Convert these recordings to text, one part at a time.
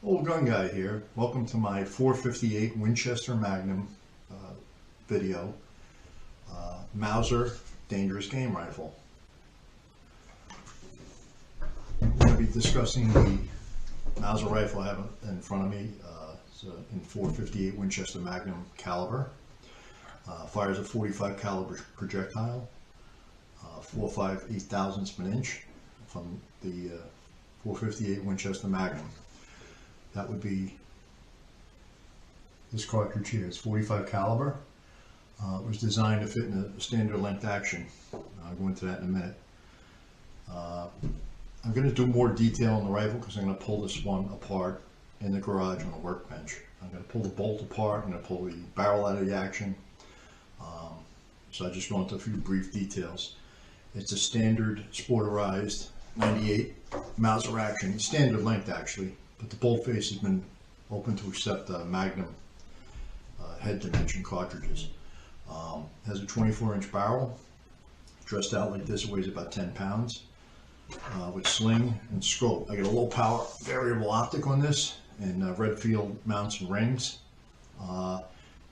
Old gun guy here. Welcome to my 458 Winchester Magnum video. Mauser Dangerous Game rifle. I'm going to be discussing the Mauser rifle I have in front of me. It's in 458 Winchester Magnum caliber. Fires a 45 caliber projectile, 4 5/8 thousandths of an inch from the 458 Winchester Magnum. That would be this cartridge here. It's 45 caliber. It was designed to fit in a standard length action. I'll go into that in a minute. I'm going to do more detail on the rifle because I'm going to pull this one apart in the garage on a workbench. I'm going to pull the bolt apart. I'm going to pull the barrel out of the action. So I just go into a few brief details. It's a standard sporterized 98 Mauser action, standard length actually, but the bolt face has been open to accept Magnum head dimension cartridges. Has a 24-inch barrel, dressed out like this. It weighs about 10 pounds, with sling and scope. I get a low power variable optic on this, and red field mounts and rings.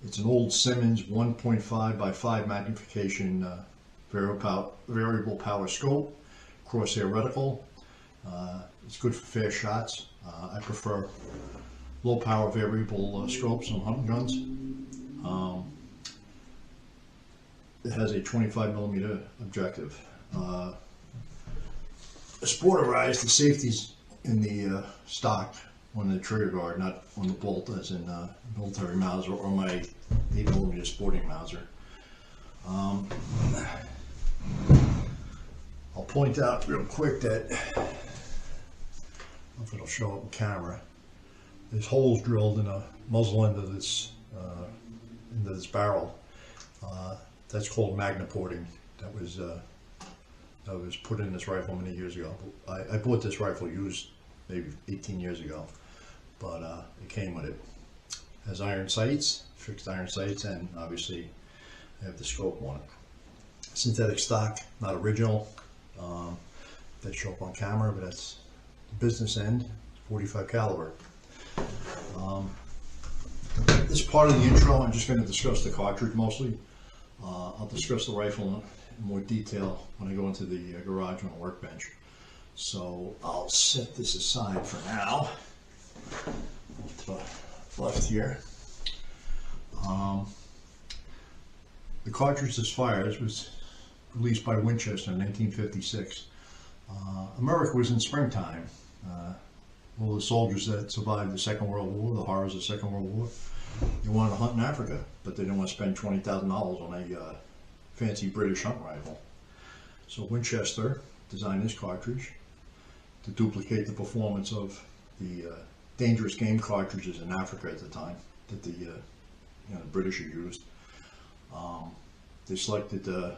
It's an old Simmons 1.5 by 5 magnification variable power scope, crosshair reticle. It's good for fast shots. I prefer low power variable scopes on hunting guns. It has a 25mm objective. Sporterized, the safety's in the stock on the trigger guard, not on the bolt as in military Mauser or my 8mm sporting Mauser. I'll point out real quick that, I don't know if it'll show up in camera, there's holes drilled in the muzzle end of this barrel. That's called magneporting. That was put in this rifle many years ago. I bought this rifle used maybe 18 years ago, but it came with it. It has iron sights, fixed iron sights, and obviously I have the scope on it. Synthetic stock, not original. That show up on camera, but that's the business end, 45 caliber. This part of the intro, I'm just going to discuss the cartridge mostly. I'll discuss the rifle in more detail when I go into the garage on a workbench. So I'll set this aside for now. To the left here. The cartridge this fires was released by Winchester in 1956. America was in springtime. All the soldiers that survived the Second World War, the horrors of the Second World War, they wanted to hunt in Africa, but they didn't want to spend $20,000 on a fancy British hunt rifle. So Winchester designed this cartridge to duplicate the performance of the Dangerous Game cartridges in Africa at the time that the British had used. They selected a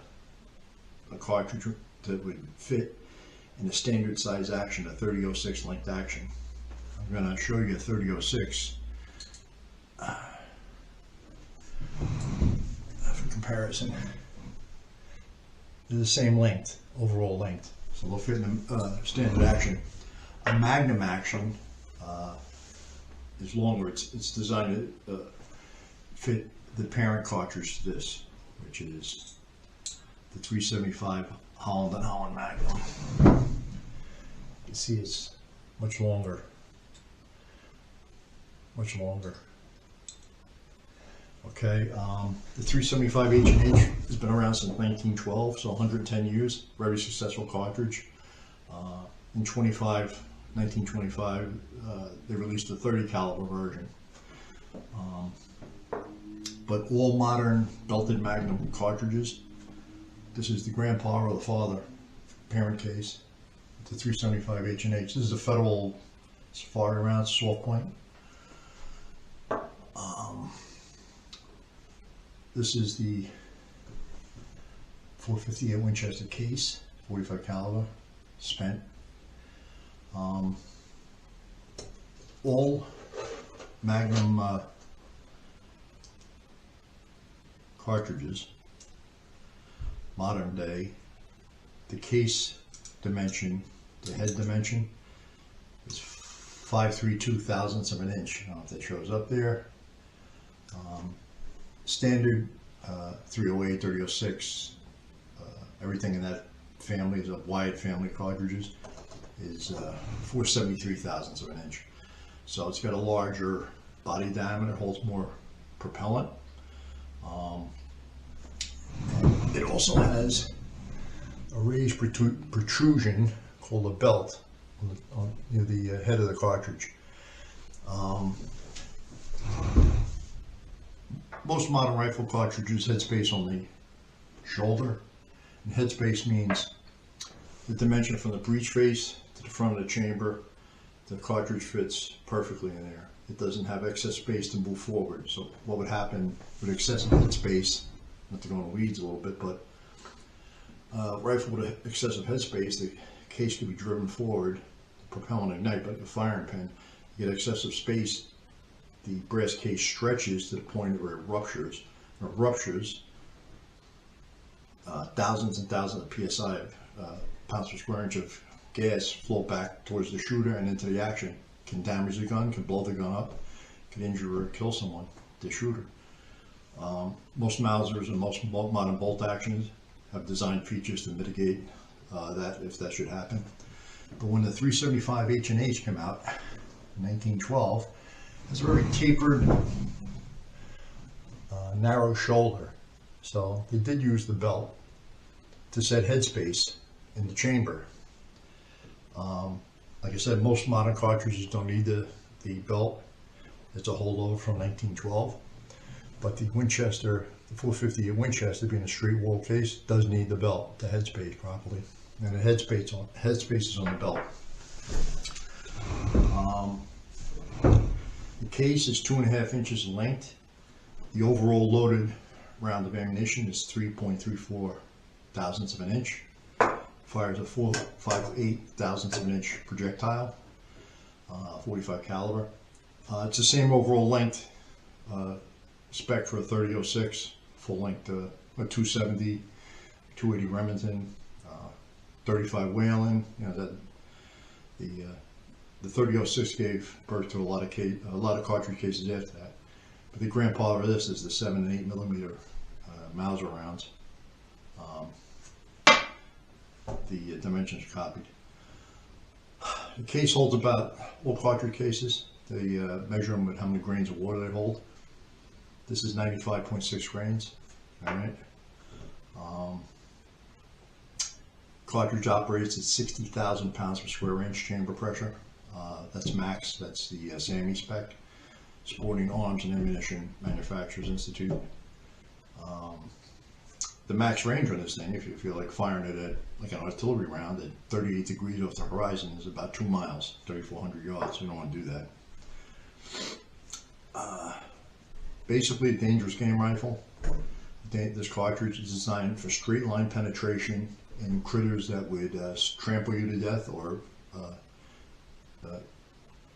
cartridge that would fit in a standard size action, a 30-06 length action. I'm going to show you a 30-06 for comparison. They're the same length, overall length, so they'll fit in a standard action. A Magnum action is longer. It's designed to fit the parent cartridge to this, which is the 375 Holland & Holland Magnum. You can see it's much longer. Much longer. Okay, the 375 H&H has been around since 1912, so 110 years. Very successful cartridge. In 1925, they released a 30 caliber version. But all modern belted Magnum cartridges, this is the grandpa or the father parent case, the 375 H&H. This is a Federal fire round soft point. This is the 458 Winchester case, 45 caliber, spent. All Magnum cartridges, modern day, the case dimension, the head dimension is 532 thousandths of an inch. I don't know if that shows up there. Standard 308, 3006, everything in that family is a wide family of cartridges, is 473 thousandths of an inch. So it's got a larger body diameter, holds more propellant. It also has a raised protrusion called a belt near the head of the cartridge. Most modern rifle cartridges headspace on the shoulder. And headspace means the dimension from the breech face to the front of the chamber. The cartridge fits perfectly in there. It doesn't have excess space to move forward. So what would happen with excessive headspace, not to go into weeds a little bit, but rifle with excessive headspace, the case could be driven forward, the propellant ignite like a firing pin. You get excessive space, the brass case stretches to the point where it ruptures. When it ruptures, thousands and thousands of psi, pounds per square inch of gas flow back towards the shooter and into the action. Can damage the gun, can blow the gun up, can injure or kill someone, the shooter. Most Mausers and most modern bolt actions have designed features to mitigate that if that should happen. But when the 375 H&H came out in 1912, it's a very tapered, narrow shoulder. So they did use the belt to set headspace in the chamber. Like I said, most modern cartridges don't need the belt. It's a holdover from 1912. But the Winchester, the 450 at Winchester, being a straight wall case, does need the belt to headspace properly. And the headspace is on the belt. The case is 2.5 inches in length. The overall loaded round of ammunition is 3.34 thousandths of an inch. Fires a 4.58 thousandths of an inch projectile, 45 caliber. It's the same overall length spec for a 3006, full length, a 270, 280 Remington, 35 Whalen. You know, the 3006 gave birth to a lot of cartridge cases after that. But the grandfather of this is the 7 and 8 millimeter Mauser rounds. The dimensions are copied. The case holds about, all cartridge cases, they measure them with how many grains of water they hold. This is 95.6 grains. All right. Cartridge operates at 60,000 pounds per square inch chamber pressure. That's max. That's the SAMI spec. Sporting Arms and Ammunition Manufacturers Institute. The max range on this thing, if you feel like firing it at like an artillery round at 38 degrees off the horizon, is about 2 miles, 3,400 yards. You don't want to do that. Basically, a dangerous game rifle. This cartridge is designed for straight line penetration in critters that would trample you to death or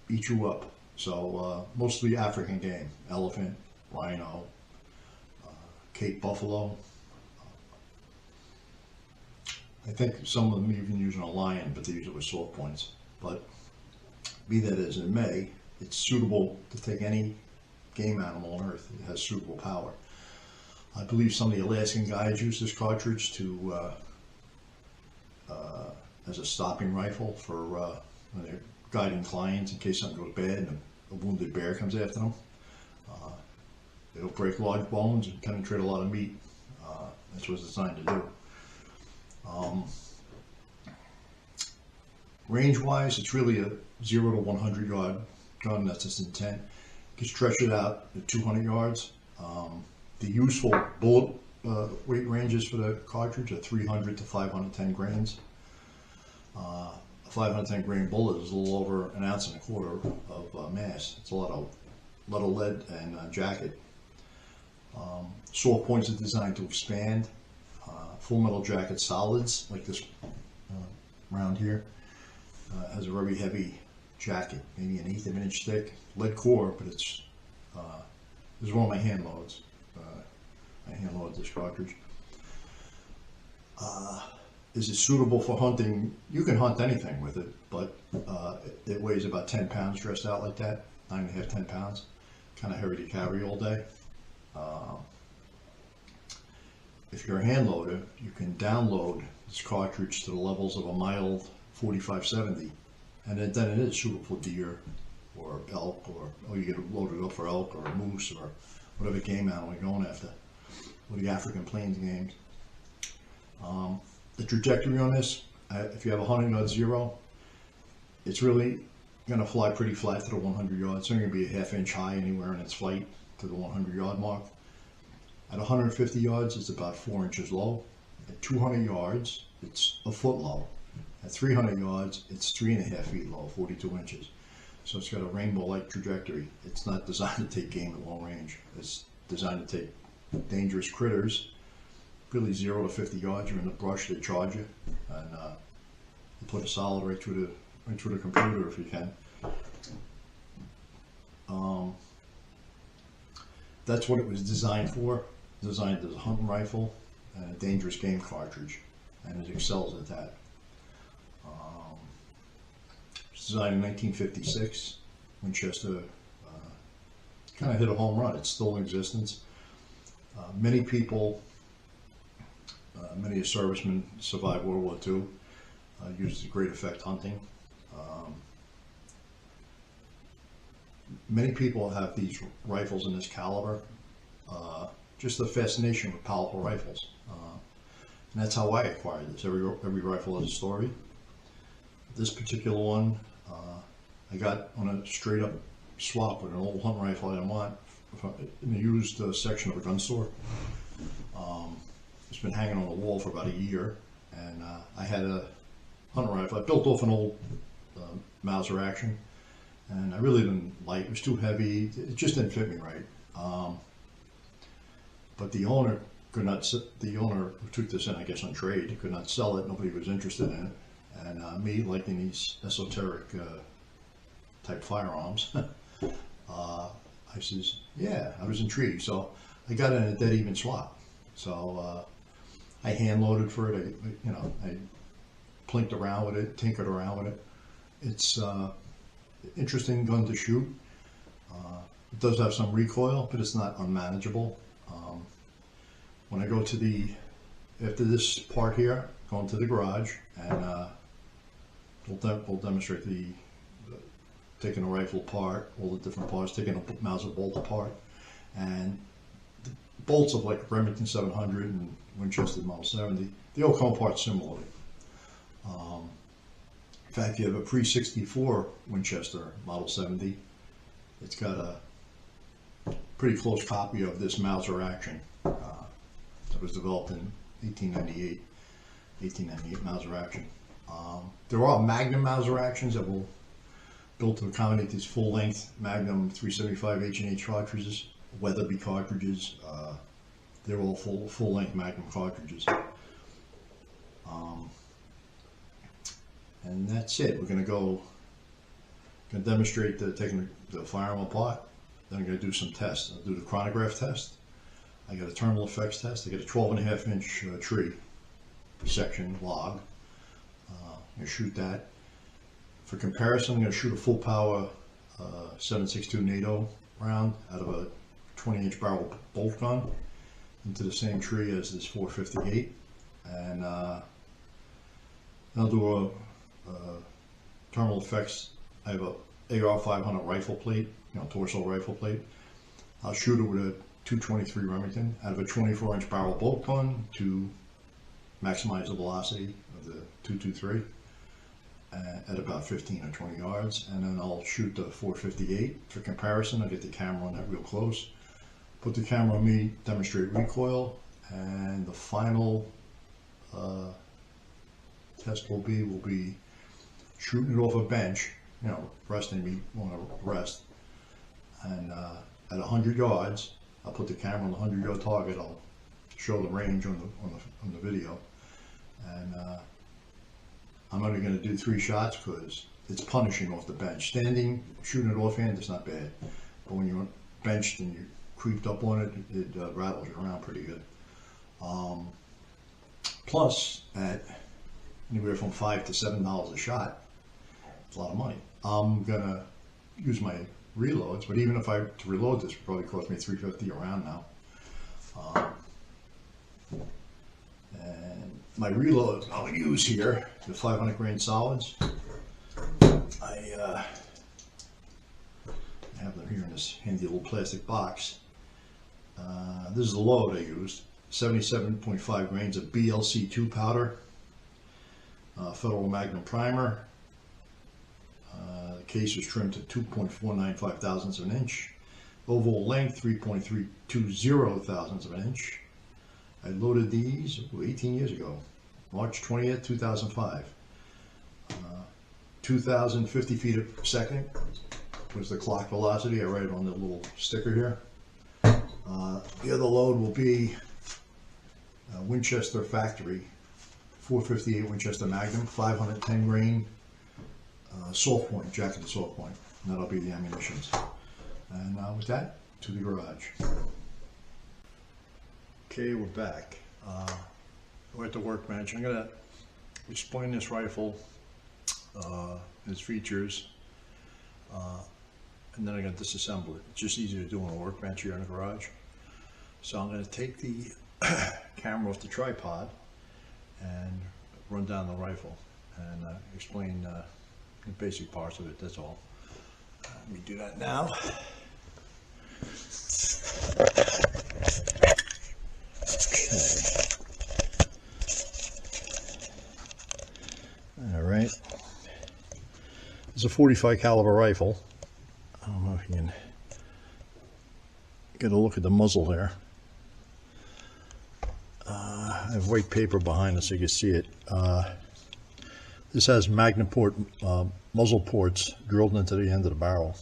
eat you up. So mostly African game: elephant, rhino, Cape buffalo. I think some of them even using a lion, but they use it with sword points. But be that as it may, it's suitable to take any game animal on Earth. It has suitable power. I believe some of the Alaskan guides use this cartridge to as a stopping rifle for when they're guiding clients in case something goes bad and a wounded bear comes after them. It'll break large bones and penetrate a lot of meat. That's what it's designed to do. Range-wise, it's really a 0 to 100 yard gun. That's its intent. You can stretch it out to 200 yards. The useful bullet weight ranges for the cartridge are 300 to 510 grains. A 510 grain bullet is a little over 1.25 ounces of mass. It's a lot of lead and jacket. Saw points are designed to expand. Full metal jacket solids, like this round here, has a very heavy jacket, maybe 1/8 of an inch thick. Lead core, but it's this is one of my hand loads. I hand load this cartridge. is it suitable for hunting? You can hunt anything with it, but it weighs about 10 pounds dressed out like that, 9.5, 10 pounds. Kind of heavy to carry all day. If you're a hand loader, you can download this cartridge to the levels of a mild 45-70, and then it is suitable for deer or elk, or you get it loaded up for elk or moose or whatever game animal you're going after, or the African Plains games. The trajectory on this, if you have a 100-yard zero, it's really going to fly pretty flat to the 100 yards. It's only going to be a half-inch high anywhere in its flight to the 100-yard mark. At 150 yards, it's about 4 inches low. At 200 yards, it's a foot low. At 300 yards, it's 3.5 feet low, 42 inches. So it's got a rainbow-like trajectory. It's not designed to take game at long range. It's designed to take dangerous critters. Really 0 to 50 yards, you're in the brush, they charge you, and you put a solid right through the computer if you can. That's what it was designed for. Designed as a hunting rifle and a dangerous game cartridge, and it excels at that. It's designed in 1956. Winchester kind of hit a home run. It's still in existence. Many people, many servicemen survived World War II, used to great effect hunting. Many people have these rifles in this caliber, just a fascination with powerful rifles. And that's how I acquired this. Every rifle has a story. This particular one, I got on a straight up swap with an old hunting rifle I didn't want in the used section of a gun store. It's been hanging on the wall for about a year, and I had a hunting rifle. I built off an old Mauser action, and I really didn't like it. It was too heavy. It just didn't fit me right. But the owner could not. The owner who took this in, I guess, on trade, he could not sell it. Nobody was interested in it, and me liking these esoteric type firearms, I says, yeah, I was intrigued. So I got in a dead even swap. So I hand loaded for it. I plinked around with it, tinkered around with it. It's interesting gun to shoot. It does have some recoil, but it's not unmanageable. When I go to after this part here, going to the garage, and we'll demonstrate taking a rifle apart, all the different parts, taking a Mauser bolt apart, and the bolts of like Remington 700 and Winchester Model 70, they all come apart similarly. In fact, you have a pre-64 Winchester Model 70. It's got a pretty close copy of this Mauser action that was developed in 1898 Mauser action. There are Magnum Mauser actions that will built to accommodate these full-length Magnum 375 H&H cartridges, Weatherby cartridges. They're all full-length Magnum cartridges. And that's it. We're going to demonstrate taking the firearm apart. Then I'm going to do some tests. I'll do the chronograph test. I got a terminal effects test. I got a 12.5-inch tree section log. I'm going to shoot that. For comparison, I'm going to shoot a full power 7.62 NATO round out of a 20-inch barrel bolt gun into the same tree as this 458, and I'll do a terminal effects. I have a AR 500 rifle plate, torso rifle plate. I'll shoot it with a 223 Remington out of a 24-inch barrel bolt gun to maximize the velocity of the 223. At about 15 or 20 yards, and then I'll shoot the 458 for comparison. I'll get the camera on that real close, put the camera on me, demonstrate recoil, and the final test will be shooting it off a bench, resting me want to rest, and at 100 yards, I'll put the camera on the 100-yard target. I'll show the range on the video, and I'm only going to do 3 shots because it's punishing off the bench. Standing, shooting it offhand is not bad, but when you're benched and you creeped up on it, it rattles you around pretty good. Plus, at anywhere from $5 to $7 a shot. It's a lot of money. I'm gonna use my reloads, but even if I to reload this, it probably cost me $350 a round now. And my reload I'll use here, the 500 grain solids. I have them here in this handy little plastic box. This is the load I used, 77.5 grains of BLC2 powder, Federal Magnum primer. The case was trimmed to 2.495 thousandths of an inch. Oval length 3.320 thousandths of an inch. I loaded these 18 years ago, March 20th, 2005. 2,050 feet a second was the clock velocity. I write it on the little sticker here. The other load will be Winchester factory 458 Winchester Magnum, 510 grain soft point, jacketed soft point, and that'll be the ammunitions. And with that, to the garage. Okay, we're back. We're at the workbench. I'm gonna explain this rifle, its features, and then I'm gonna disassemble it. It's just easier to do on a workbench here in the garage. So I'm gonna take the camera off the tripod and run down the rifle and explain the basic parts of it, that's all. Let me do that now. Okay. All right. It's a 45 caliber rifle. I don't know if you can get a look at the muzzle there. I have white paper behind it so you can see it. This has Magnum port muzzle ports drilled into the end of the barrel.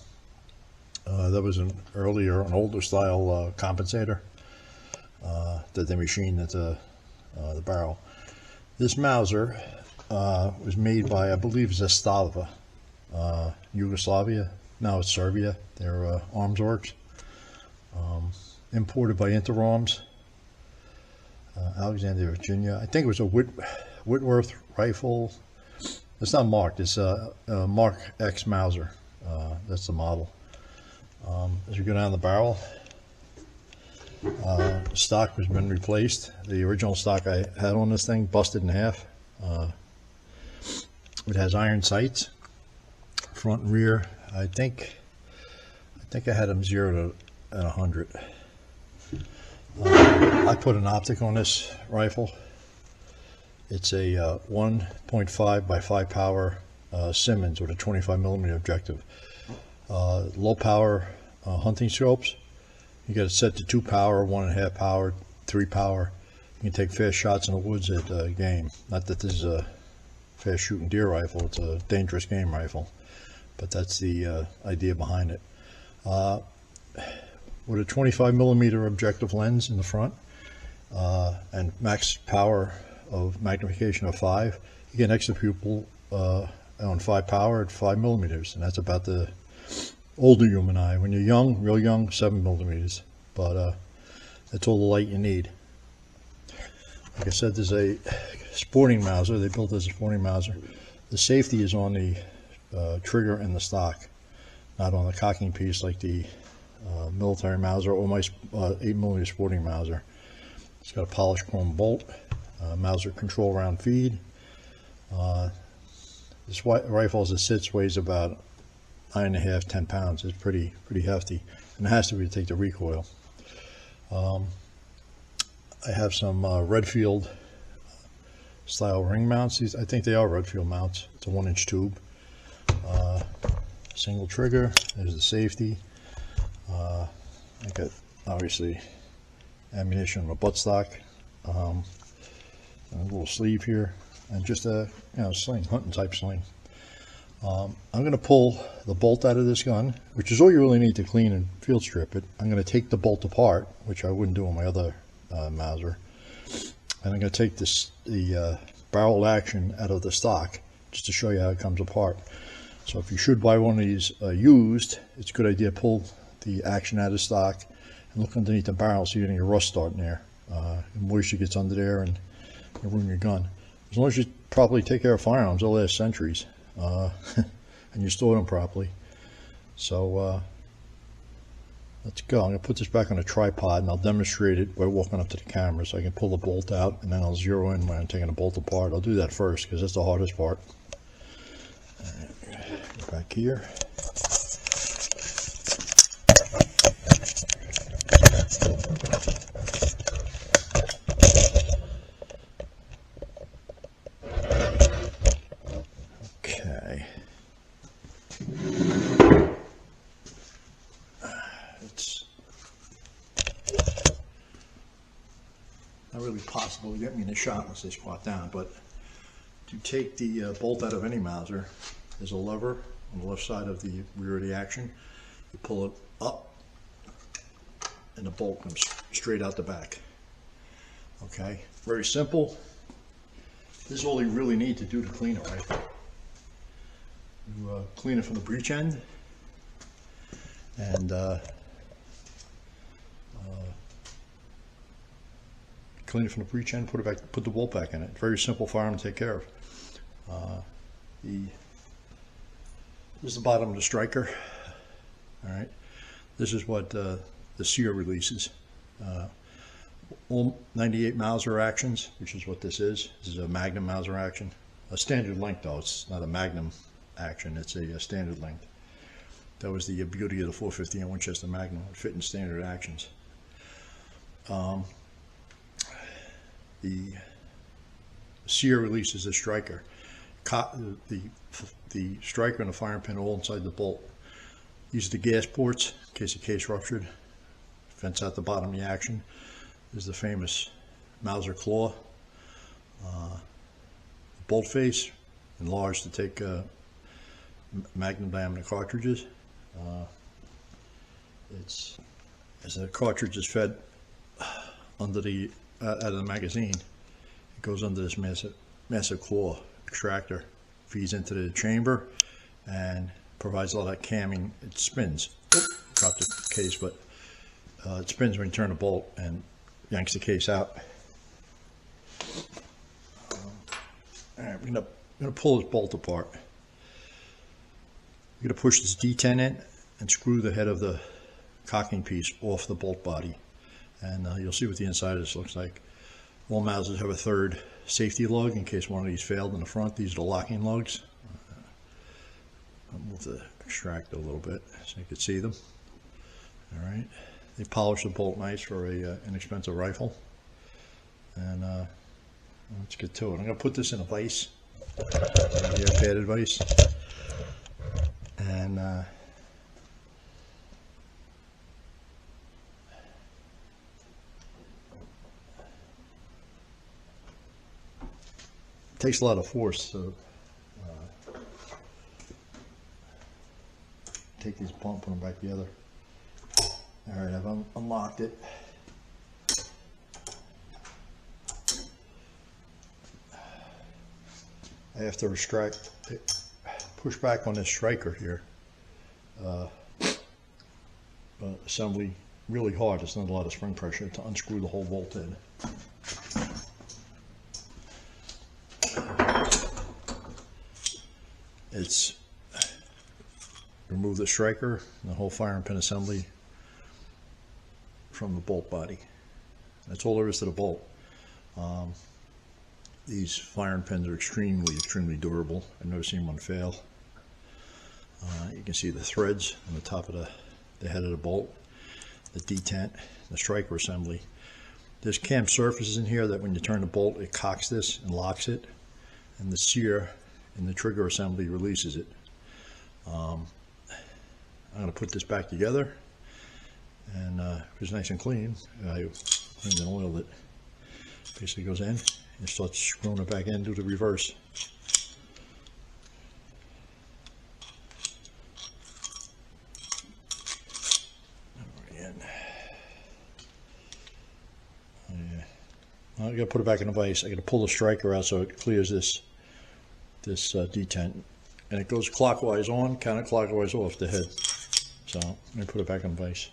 That was an older style compensator that they machined into the barrel. This Mauser was made by, I believe, Zastava, Yugoslavia. Now it's Serbia. They're arms works. Imported by Interarms, Alexandria, Virginia. I think it was a Whitworth rifle. It's not marked. It's Mark X Mauser. That's the model. As you go down the barrel, stock has been replaced. The original stock I had on this thing busted in half. It has iron sights, front and rear. I think I had them 0 to 100. I put an optic on this rifle. It's a 1.5 by 5 power Simmons with a 25 millimeter objective. Low power hunting scopes. You got it set to 2 power, 1.5 power, 3 power. You can take fast shots in the woods at game. Not that this is a fast shooting deer rifle, it's a dangerous game rifle, but that's the idea behind it. With a 25 millimeter objective lens in the front and max power of magnification of 5, you get an extra pupil on 5 power at 5 millimeters, and that's about the older human eye. When you're young, real young, 7 millimeters, but that's all the light you need. Like I said, there's a sporting Mauser. They built as a sporting Mauser. The safety is on the trigger and the stock, not on the cocking piece like the military Mauser or my 8mm sporting Mauser. It's got a polished chrome bolt, Mauser control round feed. This rifle as it sits weighs about 9.5 to 10 pounds. It's pretty hefty, and it has to be to take the recoil. I have some Redfield style ring mounts. These, I think they are Redfield mounts. It's a 1-inch tube, single trigger. There's the safety. I got obviously ammunition on the buttstock, and a little sleeve here, and just a sling, hunting type sling. I'm going to pull the bolt out of this gun, which is all you really need to clean and field strip it. I'm going to take the bolt apart, which I wouldn't do on my other Mauser, and I'm going to take the barrel action out of the stock just to show you how it comes apart. So if you should buy one of these used, it's a good idea to pull the action out of stock and look underneath the barrel so you're getting a rust starting there. Moisture gets under there and you ruin your gun. as long as you properly take care of firearms, they'll last centuries, and you store them properly. So let's go. I'm going to put this back on a tripod, and I'll demonstrate it by walking up to the camera so I can pull the bolt out, and then I'll zero in when I'm taking the bolt apart. I'll do that first because that's the hardest part. All right, back here. Okay. It's not really possible to get me in a shot unless they squat down, but to take the bolt out of any Mauser, there's a lever on the left side of the rear of the action. You pull it up, and the bolt comes straight out the back. Okay, very simple. This is all you really need to do to clean it, right? You clean it from the breech end, and clean it from the breech end, put it back, put the bolt back in it. Very simple firearm to take care of. This is the bottom of the striker. All right, this is what the sear releases. All 98 Mauser actions, which is what this is. This is a Magnum Mauser action. A standard length though, it's not a Magnum action, it's a standard length. That was the beauty of the 450 and Winchester Magnum, it fit in standard actions. The sear releases the striker. The striker and the firing pin are all inside the bolt. These are the gas ports in case the case ruptured. Vents out the bottom of the action. This is the famous Mauser claw. Bolt face, enlarged to take Magnum diameter cartridges. It's as the cartridge is fed under the out of the magazine, it goes under this massive claw extractor, feeds into the chamber, and provides all that camming. It spins. Dropped the case, but it spins when you turn the bolt and yanks the case out. All right, we're gonna pull this bolt apart. You're gonna push this D10 in and screw the head of the cocking piece off the bolt body, and you'll see what the inside of this looks like. All Mausers have a third safety lug in case one of these failed in the front. These are the locking lugs. I'll move the extractor a little bit so you can see them. All right, they polish the bolt nice for a inexpensive rifle. And let's get to it. I'm going to put this in a vise, a padded vise, and it takes a lot of force, so take these pump, put them back together. All right, I've unlocked it. I have to push back on this striker here. Assembly really hard. It's not a lot of spring pressure to unscrew the whole bolt in. It's remove the striker and the whole firing pin assembly from the bolt body. That's all there is to the bolt. These firing pins are extremely durable. I've never seen one fail. You can see the threads on the top of the head of the bolt, the detent, the striker assembly. There's cam surfaces in here that when you turn the bolt, it cocks this and locks it, and the sear in the trigger assembly releases it. I'm going to put this back together, and it's nice and clean. I cleaned and oiled it. Basically goes in and starts screwing it back in, do the reverse. I got to put it back in the vise. I got to pull the striker out so it clears this detent, and it goes clockwise on, counterclockwise off the head. So let me put it back in the vise.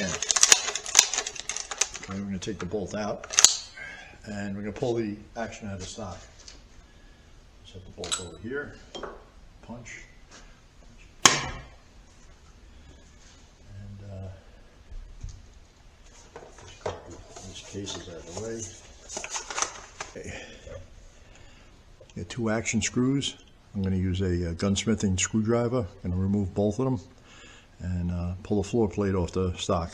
in. Okay, we're going to take the bolt out, and we're going to pull the action out of the stock. Set the bolt over here, punch, and just cut these cases out of the way. Okay. Get 2 action screws. I'm going to use a gunsmithing screwdriver. I'm going to remove both of them and pull the floor plate off the stock.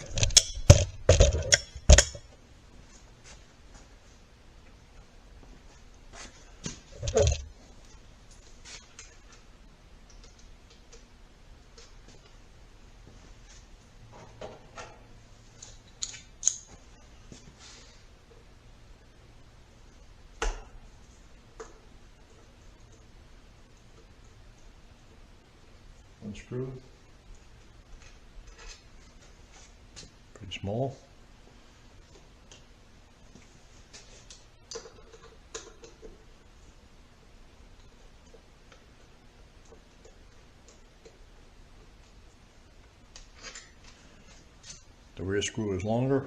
One screw, pretty small. The rear screw is longer.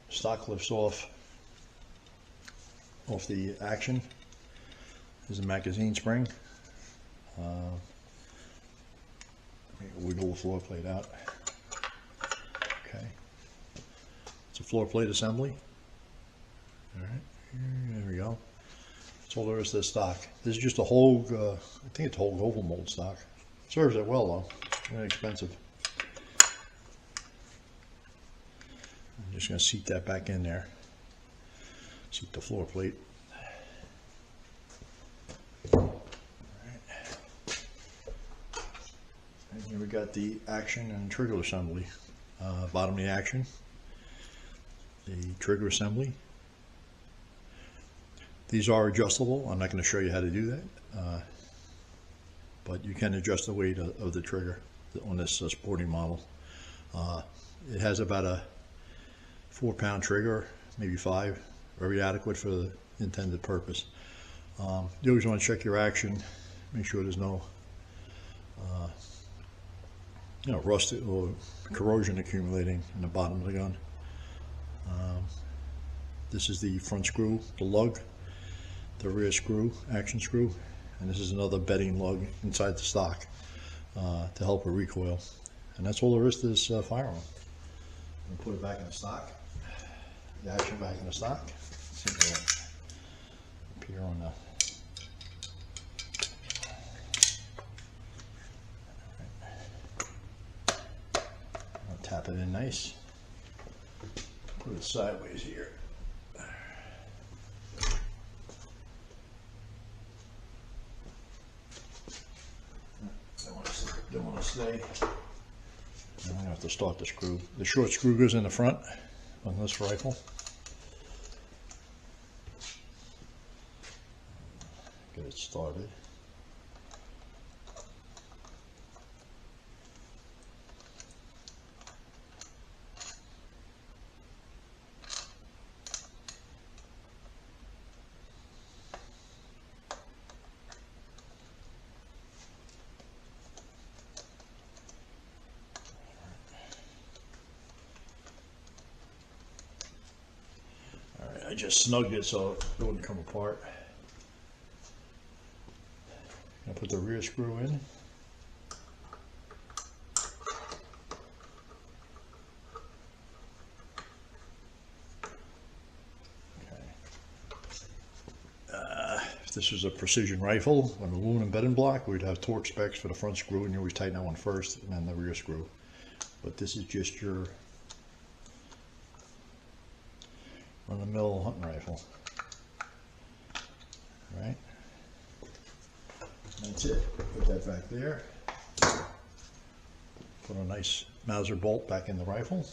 Stock lifts off the action. There's a magazine spring. Wiggle the floor plate out. Okay. It's a floor plate assembly. All right, there we go. That's all there is to this stock. This is just a Hogue, I think it's Hogue oval mold stock. Serves it well though. Very expensive. I'm just going to seat that back in there. Seat the floor plate. All right. And here we got the action and trigger assembly. Bottom of the action. The trigger assembly. These are adjustable. I'm not going to show you how to do that. But you can adjust the weight of the trigger on this sporting model. It has about a 4-pound trigger, maybe 5, very adequate for the intended purpose. You always want to check your action, make sure there's no rust or corrosion accumulating in the bottom of the gun. This is the front screw, the lug, the rear screw, action screw, and this is another bedding lug inside the stock to help with recoil. And that's all there is to this firearm. I'm going to put it back in the stock. The action back in the stock. Up here on the. I'll tap it in nice. Put it sideways here. Don't want to stay. I'm going to have to start the screw. The short screw goes in the front on this rifle. Get it started. I just snugged it so it wouldn't come apart. I'll put the rear screw in. If this was a precision rifle, an aluminum bedding block, we'd have torque specs for the front screw, and you always tighten that one first and then the rear screw. But this is just your run-of-the-mill hunting rifle. All right, that's it. Put that back there. Put a nice Mauser bolt back in the rifle.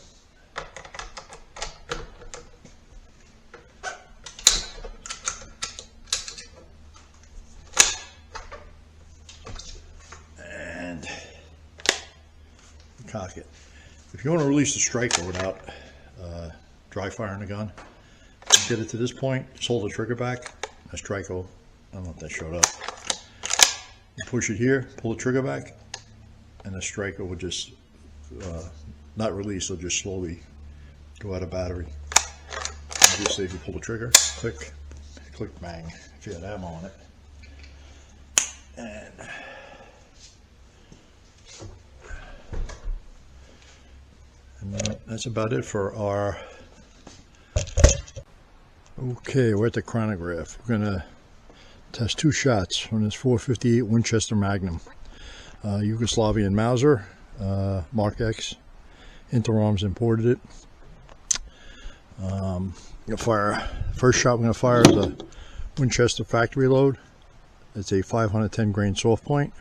And cock it. If you want to release the striker without dry firing the gun, get it to this point, just hold the trigger back. A strike will, I don't know if that showed up. You push it here, pull the trigger back, and the striker will just not release, it'll just slowly go out of battery. Obviously, if you pull the trigger, click, click, bang, if you had ammo on it. And that's about it for our... Okay, we're at the chronograph. We're going to test 2 shots from this .458 Winchester Magnum. Yugoslavian Mauser, Mark X. Interarms imported it. I'm going to fire, first shot we're going to fire is a Winchester factory load. It's a 510 grain soft point.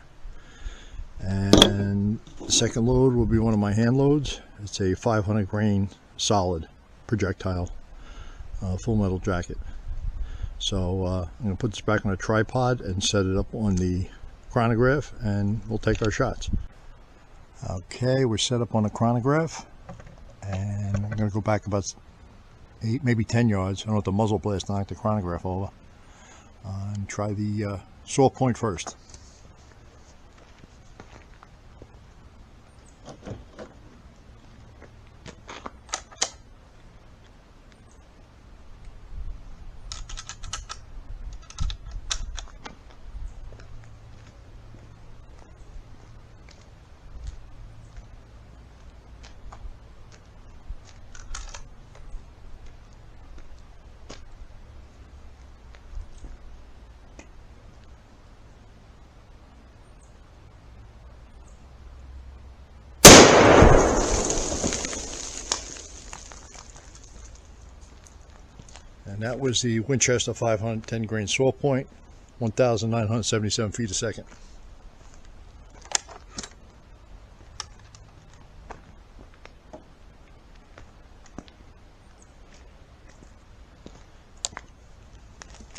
And the second load will be one of my hand loads. It's a 500 grain solid projectile, full metal jacket. So I'm going to put this back on a tripod and set it up on the chronograph, and we'll take our shots. Okay, we're set up on the chronograph, and I'm going to go back about 8, maybe 10 yards. I don't want the muzzle blast to knock the chronograph over. And try the soft point first. And that was the Winchester 510 grain soft point, 1,977 feet a second.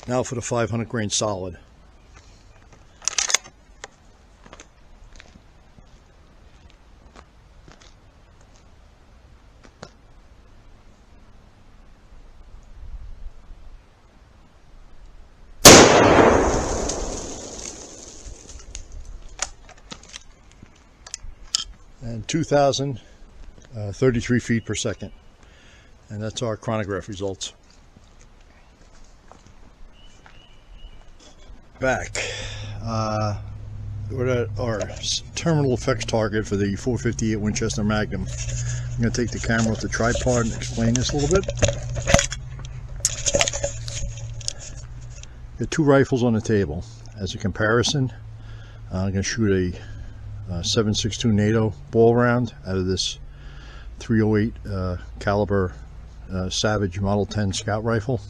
Now for the 500 grain solid. And 2,033 feet per second. And that's our chronograph results. Back. We're at our terminal effects target for the .458 Winchester Magnum. I'm going to take the camera off the tripod and explain this a little bit. Got 2 rifles on the table. As a comparison, I'm going to shoot a 7.62 NATO ball round out of this 308 caliber Savage Model 10 Scout rifle,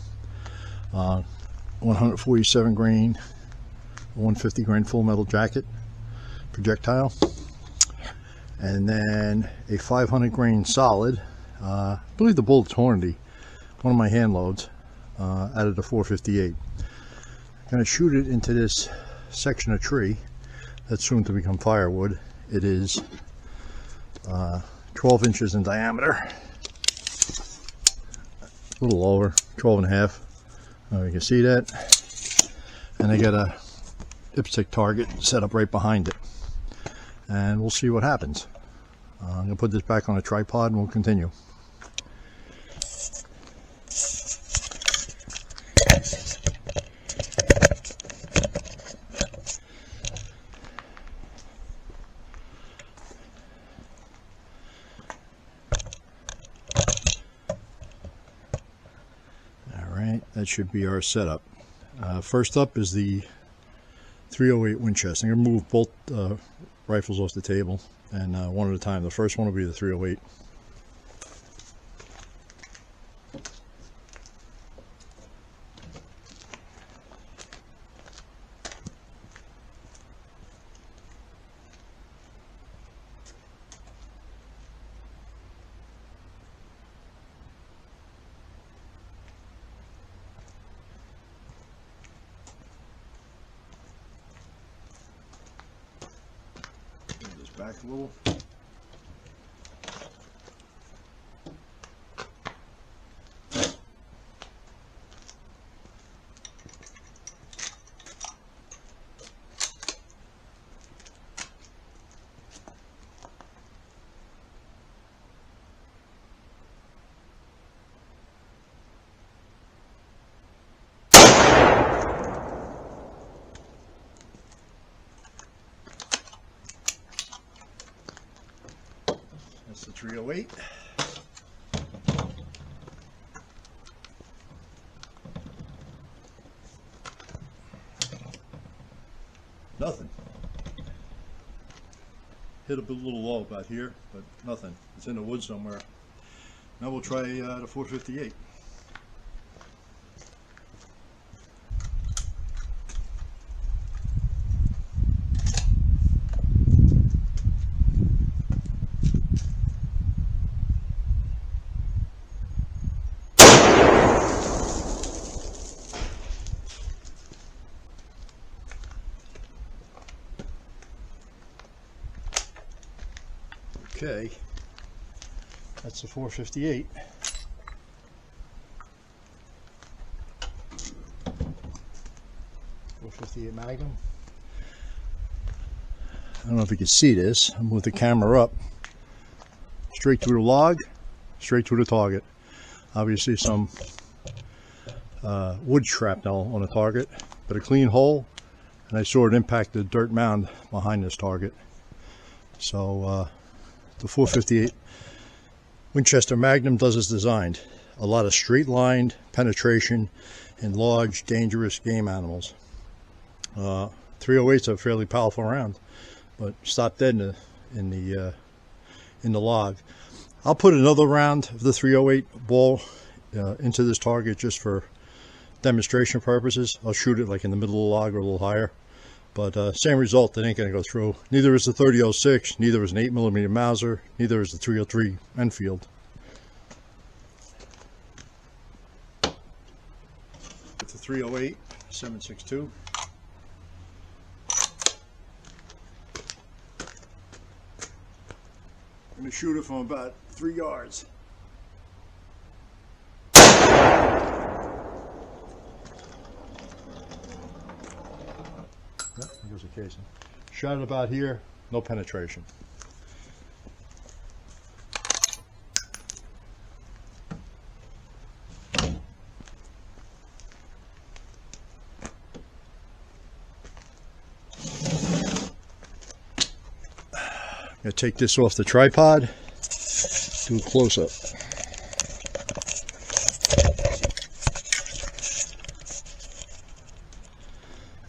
147 grain, 150 grain full metal jacket projectile, and then a 500 grain solid. I believe the bullet's Hornady, one of my hand loads, out of the .458. I'm going to shoot it into this section of tree that's soon to become firewood. It is 12 inches in diameter, a little over 12 and a half. You can see that, and I got a dipstick target set up right behind it, and we'll see what happens. I'm going to put this back on a tripod and we'll continue. That should be our setup. First up is the 308 Winchester. I'm going to move both rifles off the table, and one at a time. The first one will be the 308. Back a little. 308. Nothing. Hit a little low about here, but nothing. It's in the woods somewhere. Now we'll try the 458. Okay, that's the 458. .458 Magnum. I don't know if you can see this. I'm with the camera up. Straight through the log, straight through the target. Obviously some wood shrapnel on the target, but a clean hole, and I saw it impact the dirt mound behind this target. So the 458 Winchester Magnum does as designed. A lot of straight lined penetration in large, dangerous game animals. 308's a fairly powerful round, but stopped dead in the log. I'll put another round of the 308 ball into this target just for demonstration purposes. I'll shoot it like in the middle of the log or a little higher. But same result, it ain't going to go through. Neither is the 30-06, neither is an 8mm Mauser, neither is the 303 Enfield. With the 308 7.62. I'm going to shoot it from about 3 yards. Yep, there goes the casing. Shot it about here, no penetration. I'm going to take this off the tripod, do a close-up.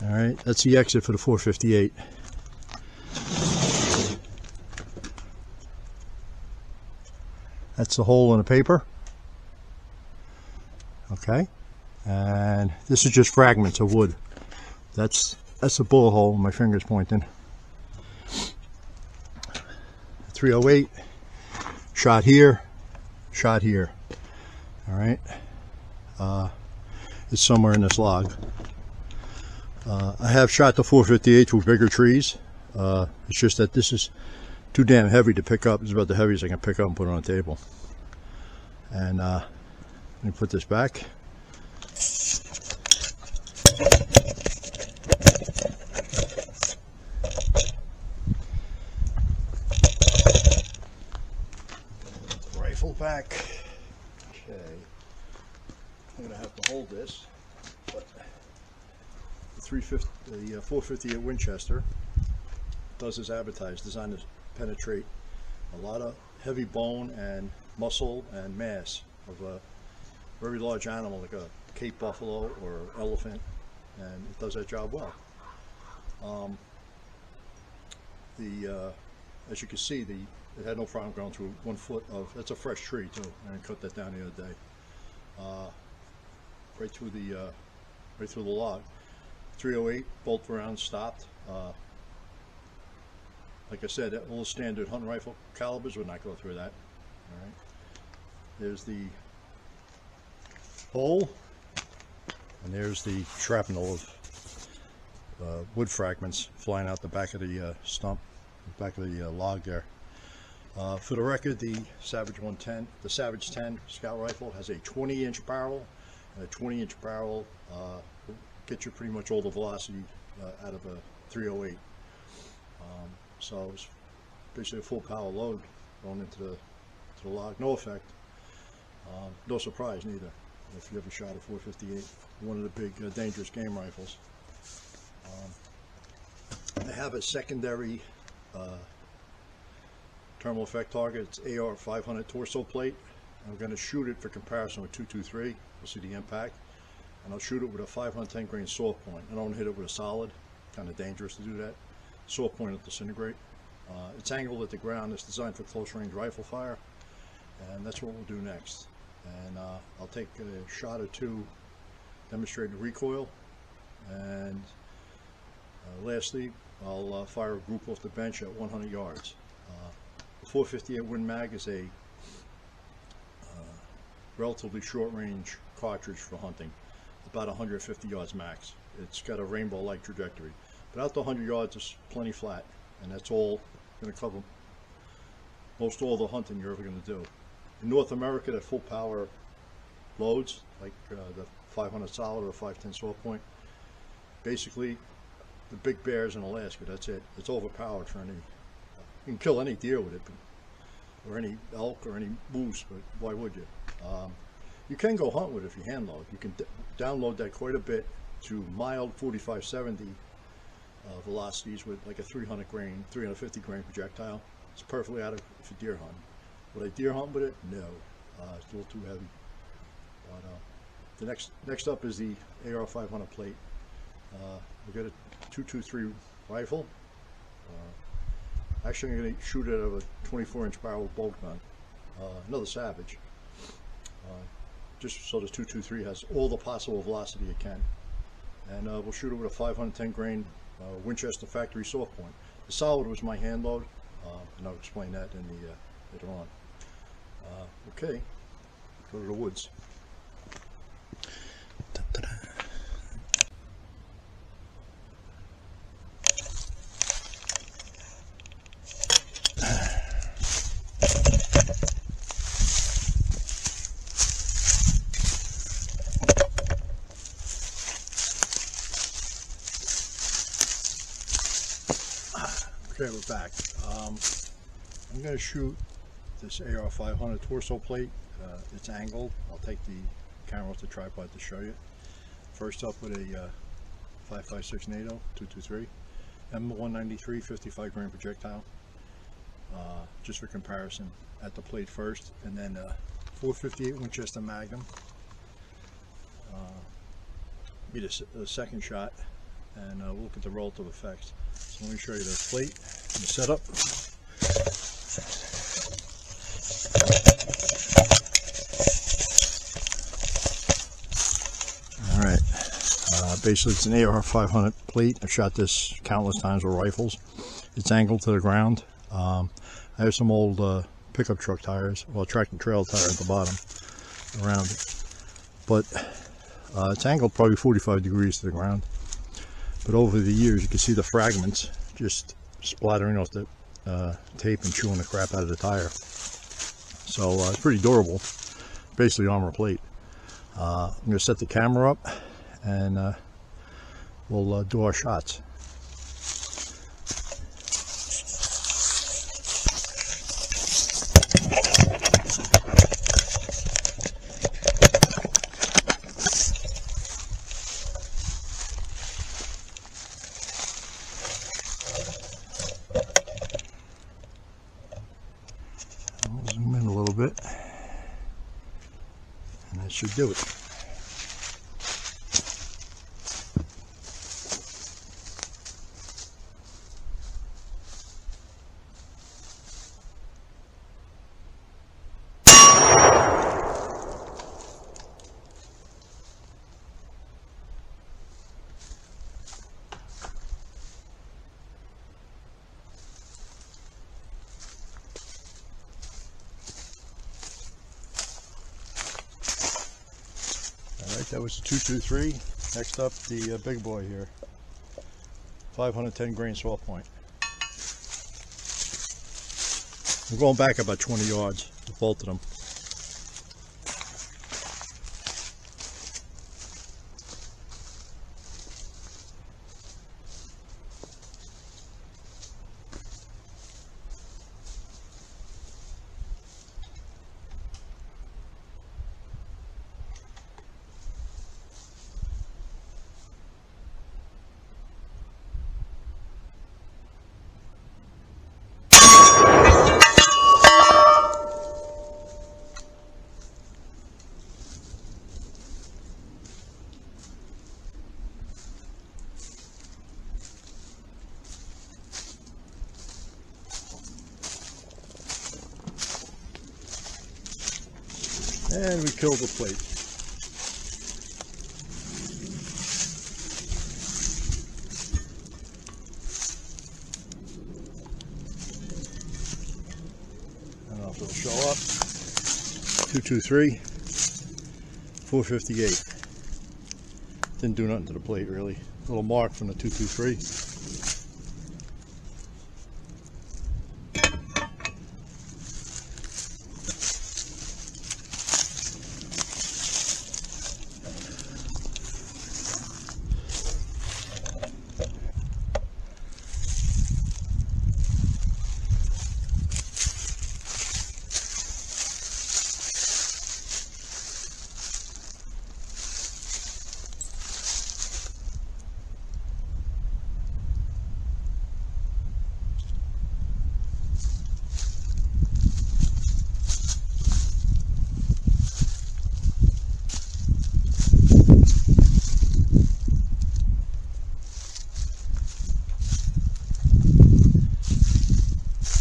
Alright, that's the exit for the 458. That's the hole in the paper. Okay, and this is just fragments of wood. That's a bullet hole, my finger's pointing. 308, shot here, shot here. Alright, it's somewhere in this log. I have shot the 458 through bigger trees. It's just that this is too damn heavy to pick up. It's about the heaviest I can pick up and put it on a table. And let me put this back. Rifle back. Okay. I'm going to have to hold this. But the 458 Winchester does as advertised, designed to penetrate a lot of heavy bone and muscle and mass of a very large animal like a Cape buffalo or elephant, and it does that job well. As you can see, it had no problem going through 1 foot of, that's a fresh tree too, I cut that down the other day, right through the log. 308 bolt round stopped. Like I said, all the standard hunting rifle calibers would not go through that. All right. There's the hole, and there's the shrapnel of wood fragments flying out the back of the stump, the back of the log there. For the record, the Savage 110, the Savage 10 Scout rifle has a 20-inch barrel, and a 20-inch barrel get you pretty much all the velocity out of a 308. So it's basically a full power load going into the log. No effect. No surprise neither if you ever shot a 458, one of the big dangerous game rifles. I have a secondary Thermal effect target. It's AR 500 torso plate. I'm going to shoot it for comparison with 223. You'll see the impact. And I'll shoot it with a 510 grain soft point. I don't hit it with a solid. Kind of dangerous to do that. Soft point will disintegrate. It's angled at the ground. It's designed for close range rifle fire. And that's what we'll do next. And I'll take a shot or two demonstrating the recoil. And lastly, I'll fire a group off the bench at 100 yards. The 458 Win Mag is a relatively short range cartridge for hunting, about 150 yards max. It's got a rainbow-like trajectory, but out to 100 yards is plenty flat, and that's all going to cover most all the hunting you're ever going to do. In North America, that full power loads, like the 500 solid or 510 soft point, basically the big bears in Alaska, that's it. It's overpowered for any, you can kill any deer with it, or any elk or any moose, but why would you? You can go hunt with it if you hand load. You can download that quite a bit to mild 4570 velocities with like a 350 grain projectile. It's perfectly adequate for deer hunting. Would I deer hunt with it? No, it's a little too heavy. But the next up is the AR 500 plate. We got a 223 rifle. Actually, I'm going to shoot it out of a 24-inch barrel bolt gun. Another Savage. Just so the 223 has all the possible velocity it can. And we'll shoot it with a 510 grain Winchester factory soft point. The solid was my hand load, and I'll explain that in the later on. Okay, go to the woods. Okay, we're back. I'm going to shoot this AR 500 torso plate. It's angled. I'll take the camera off the tripod to show you. First up with a 5.56 NATO 223 M193 55 grain projectile. Just for comparison, at the plate first, and then 458 Winchester Magnum. Be the second shot, and we'll look at the relative effects. So let me show you the plate and the setup. Alright, basically it's an AR 500 plate. I've shot this countless times with rifles. It's angled to the ground. I have some old pickup truck tires, well, tractor trailer tire at the bottom around it. But it's angled probably 45 degrees to the ground. But over the years, you can see the fragments just splattering off the tape and chewing the crap out of the tire. So it's pretty durable. Basically armor plate. I'm going to set the camera up, and we'll do our shots. Zoom in a little bit, and that should do it. Alright, that was the 223. Next up, the big boy here. 510 grain soft point. I'm going back about 20 yards with both of them. And we killed the plate. I don't know if it'll show up. 223, 458. Didn't do nothing to the plate really. A little mark from the 223.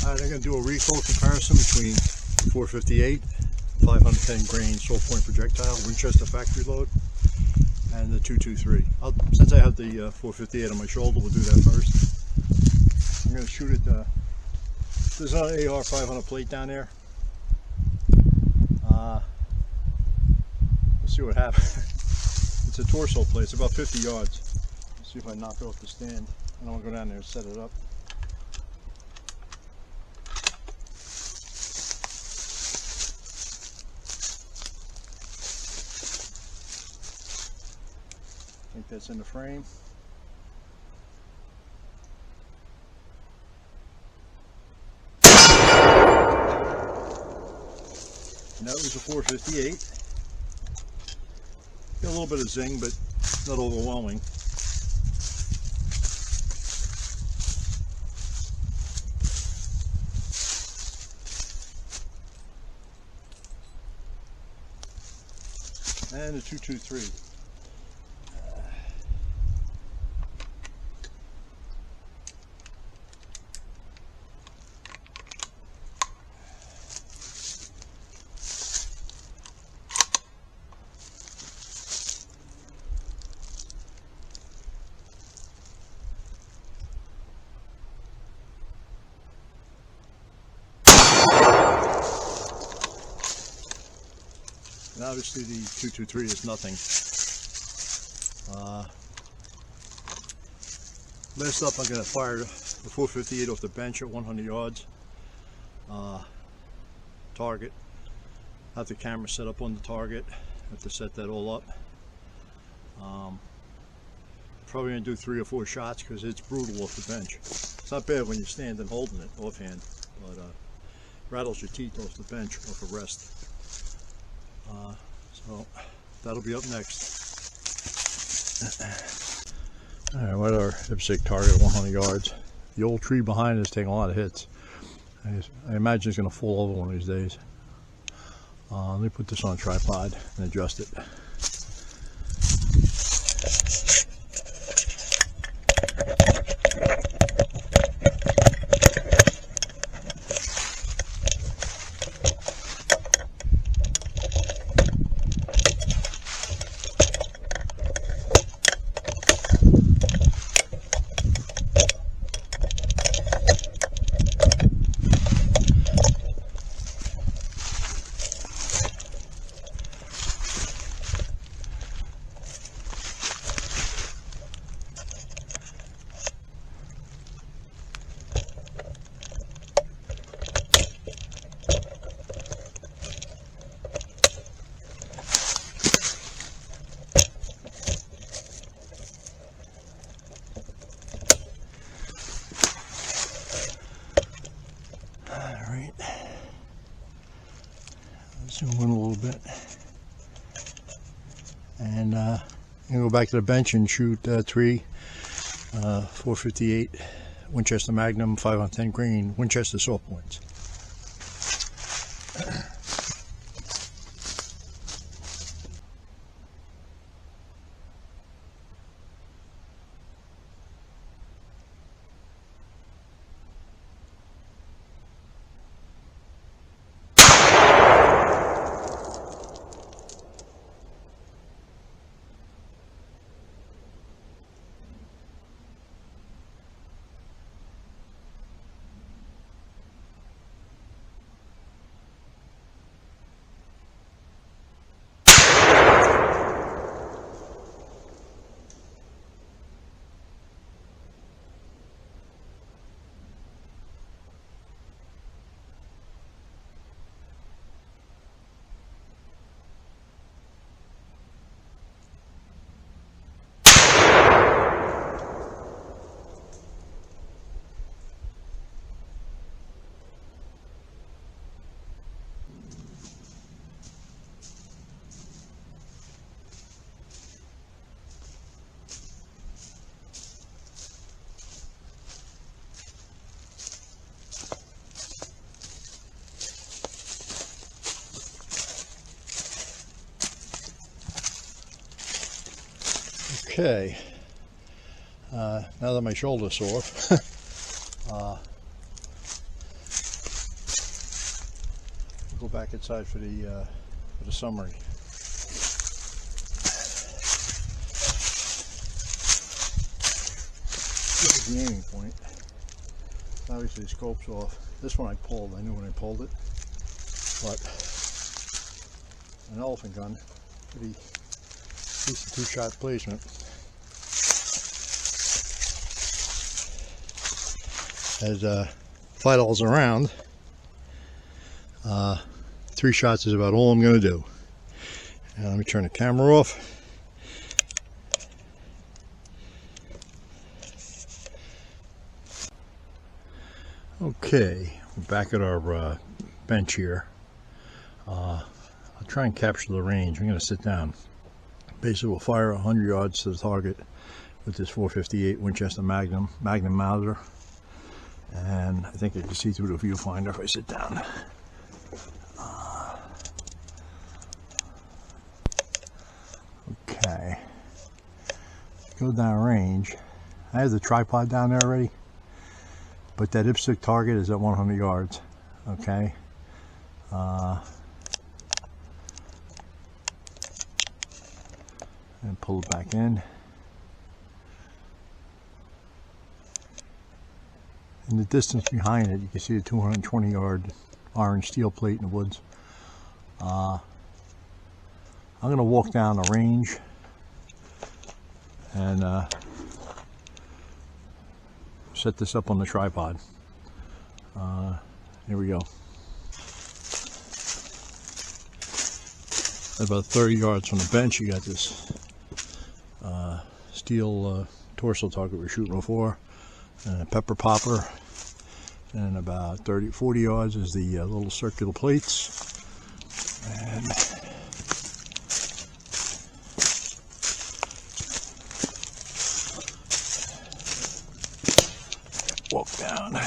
I'm going to do a recoil comparison between 458, 510 grain sole point projectile, Winchester factory load, and the 223. Since I have the 458 on my shoulder, we'll do that first. I'm going to shoot it. There's an AR 500 plate down there. We'll see what happens. It's a torso plate. It's about 50 yards. Let's see if I knock it off the stand. And I'll go down there and set it up. I think that's in the frame. And that was a 458. Got a little bit of zing, but not overwhelming. And a 223. And obviously the 223 is nothing. Last up, I'm going to fire the 458 off the bench at 100 yards. Target. Have the camera set up on the target. Have to set that all up. Probably going to do 3 or 4 shots because it's brutal off the bench. It's not bad when you're standing holding it offhand, but rattles your teeth off the bench off a rest. So that'll be up next. Alright, what our IPSC target at 100 yards. The old tree behind is taking a lot of hits. I imagine it's going to fall over one of these days. Let me put this on a tripod and adjust it. Zoom in a little bit, and I'm gonna go back to the bench and shoot 3 458 Winchester Magnum 5/10 grain Winchester soft points. Okay, now that my shoulder's sore, we'll go back inside for the summary. This is the aiming point. Obviously the scope's off. This one I pulled. I knew when I pulled it, but an elephant gun, pretty decent two-shot placement. As vitals around, 3 shots is about all I'm going to do. Now let me turn the camera off. Okay, we're back at our bench here. I'll try and capture the range. I'm going to sit down. Basically, we'll fire 100 yards to the target with this .458 Winchester Magnum Mauser. And I think I can see through the viewfinder if I sit down. Okay. Go down range. I have the tripod down there already, but that IPSC target is at 100 yards. Okay. And pull it back in. In the distance behind it, you can see a 220-yard orange steel plate in the woods. I'm going to walk down the range and set this up on the tripod. Here we go. About 30 yards from the bench, you got this steel torso target we're shooting for, and a pepper popper, and about 40 yards is the little circular plates, and walk down.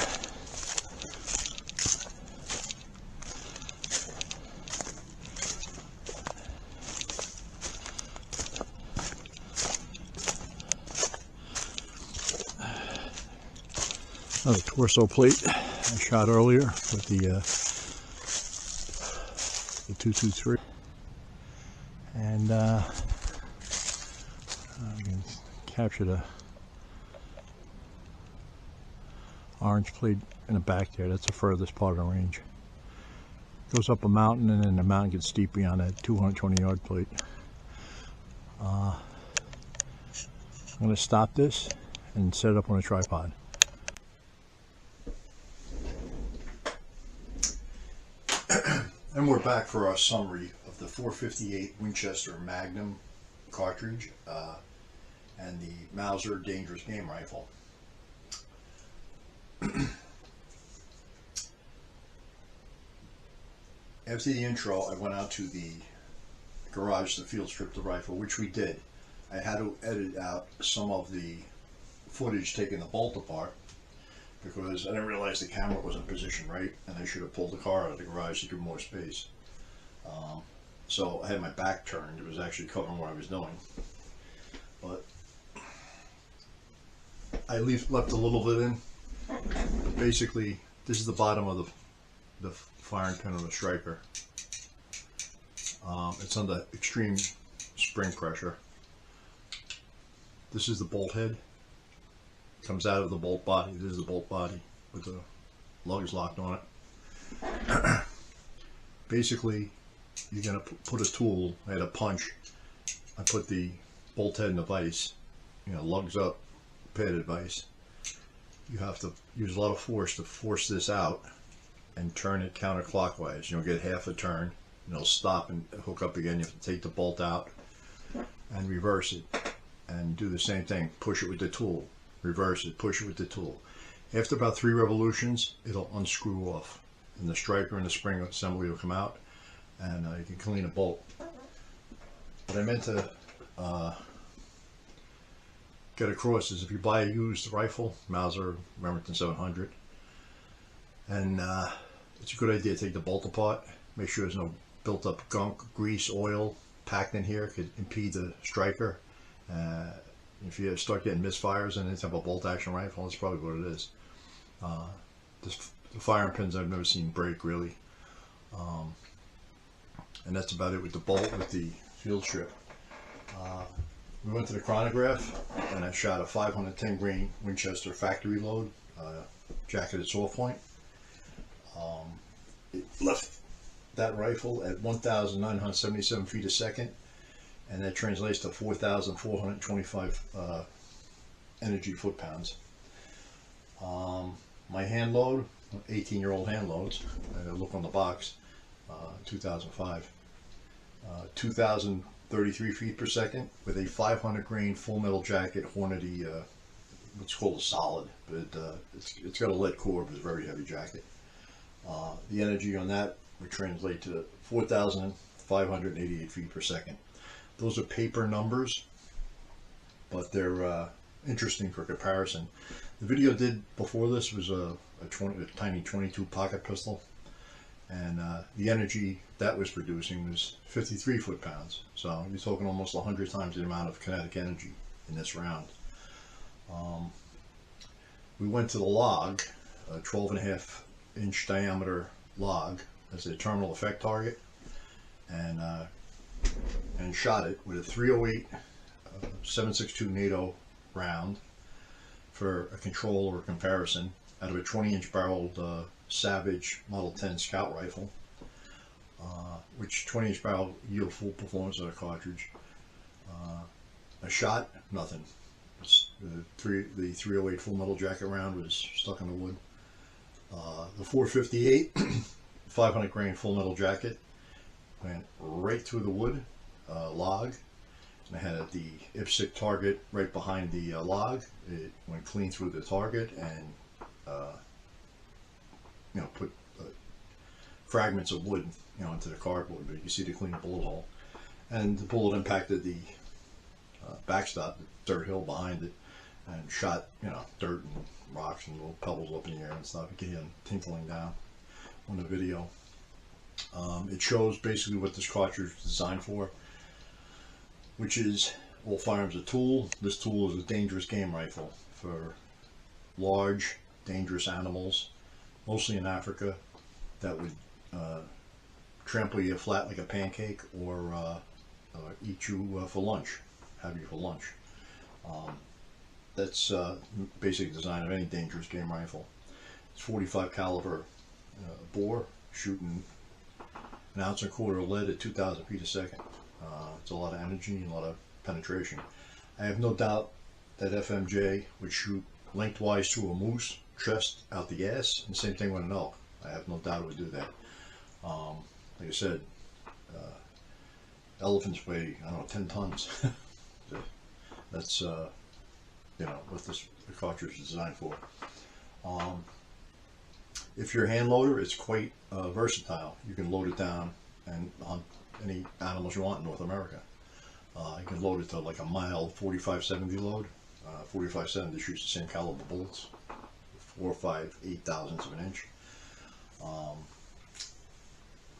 Another torso plate I shot earlier with the 223, and I can capture the orange plate in the back there. That's the furthest part of the range. Goes up a mountain, and then the mountain gets steep beyond that 220-yard plate. I'm going to stop this and set it up on a tripod. And we're back for our summary of the .458 Winchester Magnum cartridge and the Mauser Dangerous Game rifle. After the intro, I went out to the garage to field strip the rifle, which we did. I had to edit out some of the footage taking the bolt apart, because I didn't realize the camera wasn't positioned right, and I should have pulled the car out of the garage to give more space. So I had my back turned. It was actually covering what I was doing. But I left a little bit in. But basically, this is the bottom of the firing pin of the striker. It's under extreme spring pressure. This is the bolt head. Comes out of the bolt body. This is the bolt body with the lugs locked on it. Basically, you're going to put a tool. I had a punch. I put the bolt head in the vise, lugs up, padded vise. You have to use a lot of force to force this out and turn it counterclockwise. You'll get half a turn, and it'll stop and hook up again. You have to take the bolt out and reverse it, and do the same thing. Push it with the tool. Reverse it, push it with the tool. After about 3 revolutions, it'll unscrew off, and the striker and the spring assembly will come out, and you can clean a bolt. What I meant to get across is, if you buy a used rifle, Mauser Remington 700, and it's a good idea to take the bolt apart. Make sure there's no built up gunk, grease, oil packed in here. It could impede the striker. if you start getting misfires and it's have a bolt action rifle, that's probably what it is. The firing pins I've never seen break really. And that's about it with the bolt, with the field strip. We went to the Chronograph and I shot a 510 grain Winchester factory load, jacketed soft point. It left that rifle at 1,977 feet a second, and that translates to 4,425 energy foot-pounds. My hand load, 18-year-old hand loads, look on the box, 2005, 2,033 feet per second with a 500 grain full metal jacket Hornady, what's called a solid, but it's got a lead core, but it's a very heavy jacket. The energy on that would translate to 4,588 feet per second. Those are paper numbers, but they're interesting for comparison. The video did before this was a tiny 22 pocket pistol, and the energy that was producing was 53 foot-pounds. So you're talking almost 100 times the amount of kinetic energy in this round. We went to the log, a 12.5 inch diameter log as a terminal effect target, and shot it with a 308 7.62 NATO round for a control or comparison out of a 20-inch barreled Savage Model 10 Scout rifle, which 20-inch barrel yield full performance of a cartridge. I shot nothing. The 308 full metal jacket round was stuck in the wood. The 458 500 grain full metal jacket went right through the wood log, and I had the IPSC target right behind the log. It went clean through the target and put fragments of wood into the cardboard, but you can see the clean bullet hole, and the bullet impacted the backstop, the dirt hill behind it, and shot dirt and rocks and little pebbles up in the air and stuff. You can hear them tinkling down on the video. It shows basically what this cartridge is designed for, which is, all firearms a tool. This tool is a dangerous game rifle for large, dangerous animals, mostly in Africa, that would trample you flat like a pancake, or eat you for lunch, have you for lunch. That's basic design of any dangerous game rifle. It's 45 caliber bore, shooting 1.25 ounces of lead at 2,000 feet a second. It's a lot of energy and a lot of penetration. I have no doubt that FMJ would shoot lengthwise through a moose chest out the ass, and the same thing with an elk. I have no doubt it would do that. Like I said, elephants weigh, I don't know, 10 tons. That's what the cartridge is designed for. If you're a hand loader, it's quite versatile. You can load it down and hunt any animals you want in North America. You can load it to like a mild 45-70 load. 45-70 shoots the same caliber bullets, 4, 5, 8 thousandths of an inch.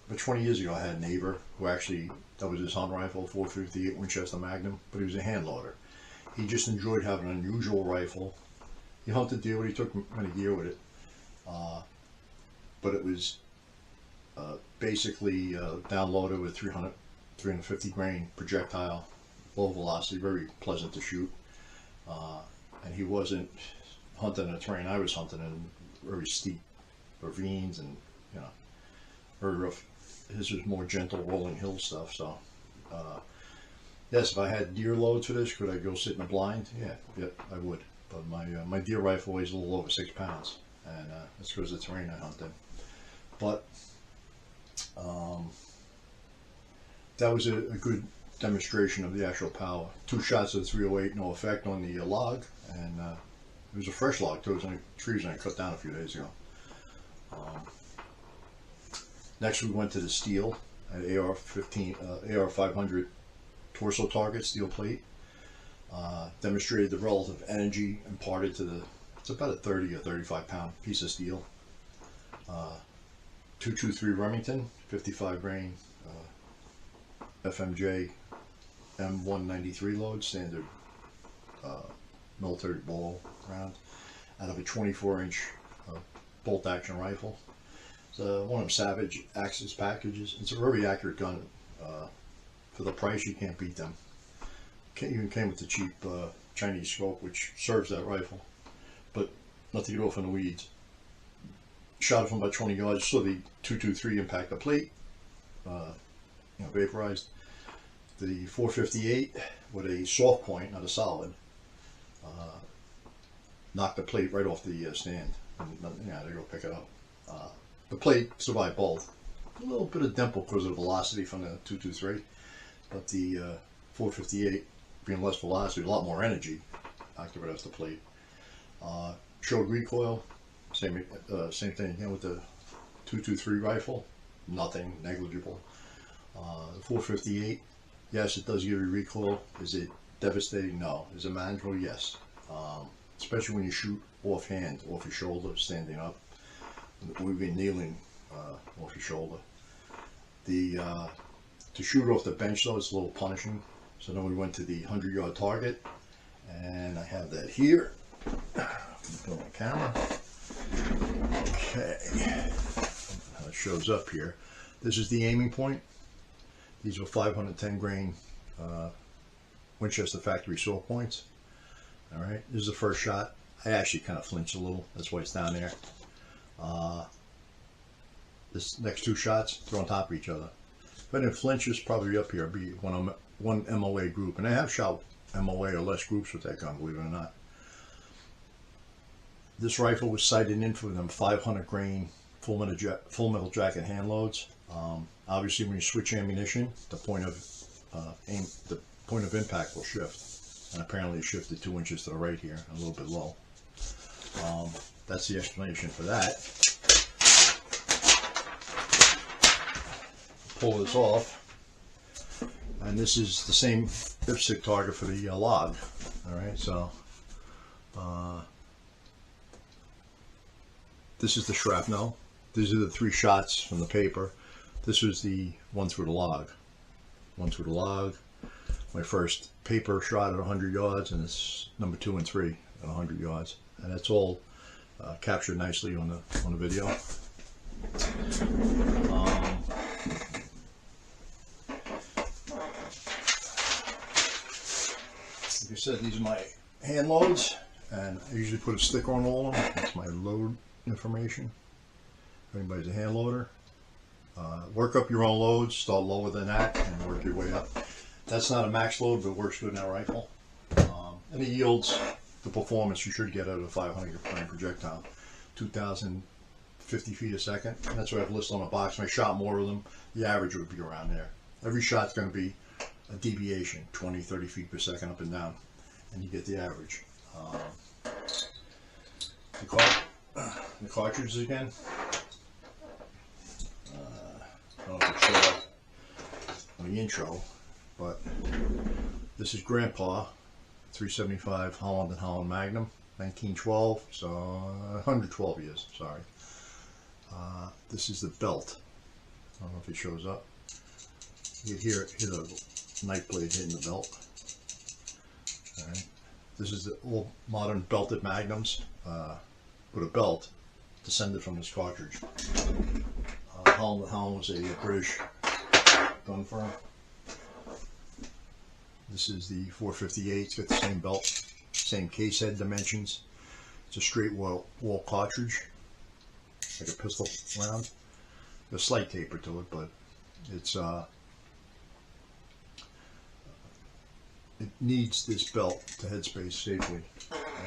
But 20 years ago, I had a neighbor who actually, that was his hunt rifle, 458 Winchester Magnum, but he was a hand loader. He just enjoyed having an unusual rifle. He hunted deer, he took many deer with it. But it was basically downloaded with 350 grain projectile, low velocity, very pleasant to shoot. And he wasn't hunting in a terrain I was hunting in, very steep ravines and very rough. His was more gentle rolling hill stuff. So yes, if I had deer loads for this, could I go sit in a blind? Yeah, I would. But my deer rifle weighs a little over 6 pounds, and that's because of the terrain I hunt in. But that was a good demonstration of the actual power. 2 shots of 308, no effect on the log, and it was a fresh log too. It was only trees I cut down a few days ago. Next, we went to the steel, an AR-500 torso target steel plate. Demonstrated the relative energy imparted to it's about a 30 or 35 pound piece of steel. 223 Remington, 55 grain FMJ M193 load, standard military ball round out of a 24-inch bolt action rifle. It's one of them Savage Axis packages. It's a very accurate gun. For the price, you can't beat them. Even came with the cheap Chinese scope, which serves that rifle, but not to get off in the weeds. Shot it from about 20 yards. Saw the 223 impact the plate, vaporized. The 458 with a soft point, not a solid, knocked the plate right off the stand. They go pick it up. The plate survived both. A little bit of dimple because of the velocity from the 223, but the 458, being less velocity, a lot more energy, knocked it right off the plate. Showed recoil, same thing again with the 223 rifle, nothing, negligible. The 458, yes, it does give you recoil. Is it devastating? No. Is it manageable? Yes. Especially when you shoot offhand, off your shoulder, standing up. We've been kneeling off your shoulder. To shoot off the bench though, it's a little punishing. So then we went to the 100-yard target, and I have that here. Put on the camera. Okay, how it shows up here. This is the aiming point. These were 510 grain Winchester factory saw points. All right, this is the first shot. I actually kind of flinched a little. That's why it's down there. This next two shots, they're on top of each other. If I didn't flinch, it's probably up here. It'd be one MOA group, and I have shot MOA or less groups with that gun, believe it or not. This rifle was sighted in for them 500 grain full metal jacket hand loads. Obviously, when you switch ammunition, the point of impact will shift, and apparently it shifted 2 inches to the right here, a little bit low. That's the explanation for that. Pull this off, and this is the same dipstick target for the log. All right, so this is the shrapnel. These are the 3 shots from the paper. This was the one through the log. One through the log. My first paper shot at 100 yards, and it's number 2 and 3 at 100 yards, and that's all captured nicely on the video. Like I said, these are my hand loads, and I usually put a sticker on all of them. That's my load information. If anybody's a hand loader, work up your own loads. Start lower than that and work your way up. That's not a max load, but it works good in that rifle. And it yields the performance you should get out of a 500 grain projectile. 2,050 feet a second. And that's what I've listed on the box. If I shot more of them, the average would be around there. Every shot's going to be a deviation, 20, 30 feet per second up and down, and you get the average. The cartridges again. I don't know if it showed up on the intro, but this is Grandpa 375 Holland & Holland Magnum, 1912, so 112 years, sorry. This is the belt. I don't know if it shows up. You can hear a knife blade hitting the belt. All right. This is the old modern belted Magnums with a belt descended from this cartridge. Holland & Holland was a British gun firm. This is the 458. It's got the same belt, same case head dimensions. It's a straight wall cartridge, like a pistol round. There's a slight taper to it, but it's it needs this belt to headspace safely.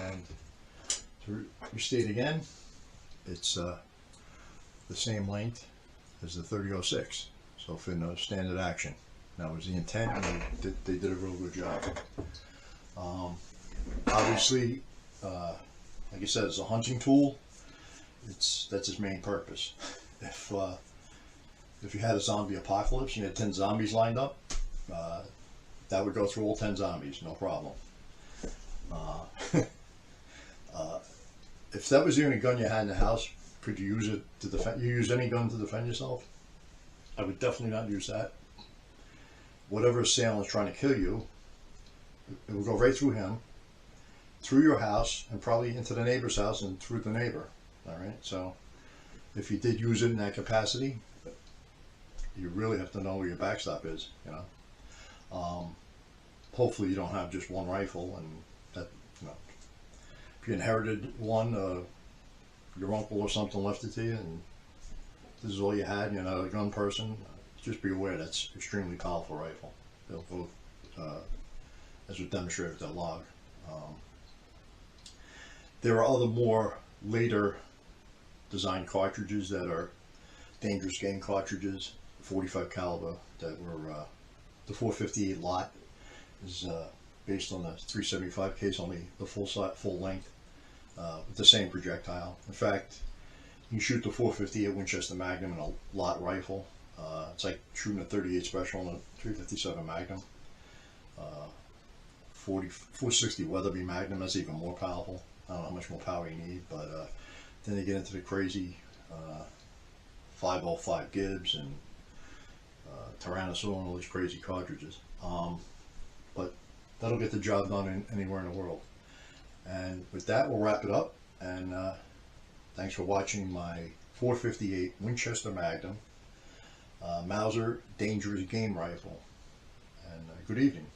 And to restate again, it's the same length as the 3006, so for no standard action. That was the intent, and they did a real good job. Obviously, like I said, it's a hunting tool. That's its main purpose. If you had a zombie apocalypse and you had 10 zombies lined up, that would go through all 10 zombies, no problem. If that was the only gun you had in the house, could you use it to defend? You use any gun to defend yourself? I would definitely not use that. Whatever assailant is trying to kill you, it will go right through him, through your house and probably into the neighbor's house and through the neighbor. All right, so if you did use it in that capacity, you really have to know where your backstop is, you know. Hopefully you don't have just one rifle, and that, you know, if you inherited one, your uncle or something left it to you, and this is all you had, and you're not a gun person, just be aware that's extremely powerful rifle. They'll both, as we demonstrated with that log. There are other more later designed cartridges that are Dangerous Game cartridges, 45 caliber, that were the 458 lot is based on the 375 case, only the full length, with the same projectile. In fact, you can shoot the 458 Winchester Magnum in a lot rifle. It's like shooting a 38 special in a 357 Magnum. 460 Weatherby Magnum, that's even more powerful. I don't know how much more power you need, but then you get into the crazy 505 Gibbs and Tyrannosaur and all these crazy cartridges. But that'll get the job done anywhere in the world. And with that, we'll wrap it up. And thanks for watching my 458 Winchester Magnum Mauser Dangerous Game rifle. And good evening.